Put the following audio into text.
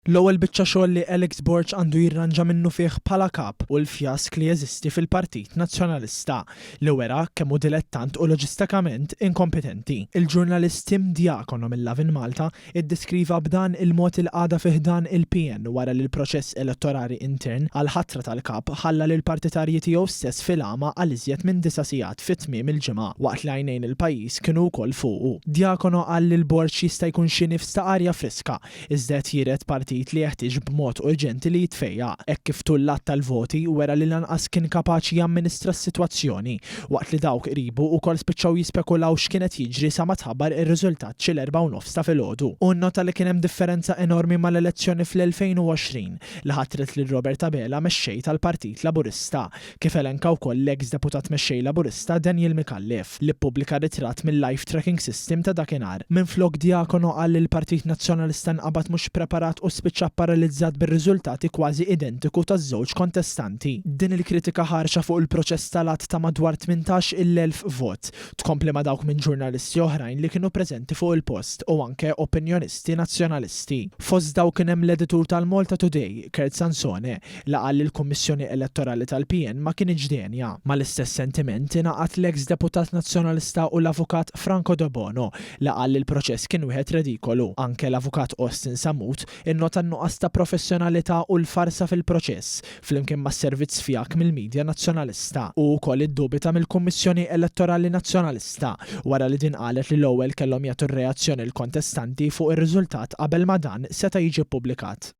L-ewwel biċċa xogħol li Alex Borch għandu jirranġa minnu fih bħala kap u l-fjask li jeżisti fil-Partit Nazzjonalista li wera kemm hu dilettant u loġistikament inkompetenti. Il-ġurnalist Tim Diakono mill-Lavin Malta iddeskriva b'dan il-mod il-qagħda fih dan il-PN wara li l-proċess elettorali intern għal ħatra tal-kap ħalla lil partitarji tiegħu stess fil-għama għal iżjed minn 9 sigħat fit-tmiem il-ġimgħa waqt li għajnejn il-pajjiż kienu wkoll fuqu. Diakono qal li l-Borch jista' jkun xi nifs ta' arja friska iżda jiret partit li jeħtieġ b'mod urġenti li jitfejja hekk kif tullat tal-voti wera li lanqas kien kapaċi jamministra s-sitwazzjoni waqt li dawk qribu wkoll spiċċaw jispekulaw x'kienet jiġri sa ma tħabbar ir-riżultat xi l-4:09 ta' filgħodu. U nnota li kien hemm differenza enormi mal-elezzjoni fl-2020 li ħatret lil Robert Abela mexxej tal-Partit Laburista kif elenka wkoll l-eks deputat mexxej Laburista Daniel Micallef li ppubblika ritratt mill-live tracking system ta' dakinhar. Minflok Diakono qal li l-Partit Nazzjonalista nqabad mhux preparat u spiċċa paralizzat bir-riżultati kważi identiku taż-żewġ kontestanti. Din il-kritika ħarxa fuq il-proċess tal-att ta' madwar 18,000 vot tkompli ma' dawk minn ġurnalisti oħrajn li kienu preżenti fuq il-post u anke opinjonisti nazzjonalisti. Fost dawk kien hemm l-editur tal-Malta Today, Kurt Sansone, li qal li l-Kummissjoni Elettorali tal-PN ma kienx dgħenja. Mal-istess sentiment ingħaqad l-eks deputat nazzjonalista u l-avukat Franco De Bono li qal li l-proċess kien wieħed redikolu. Anke l-avukat Austin Samut innota n-nuqqas ta' professjonalità u l-farsa fil-proċess flimkien mas servizz fijak mill-Midja Nazzjonalista u wkoll iddubita mill-Kummissjoni Elettorali Nazzjonalista wara li din qalet li l-ewwel kellhom jagħtu r-reazzjoni l-kontestanti fuq ir-riżultat qabel ma dan seta' jiġi ppubblikat.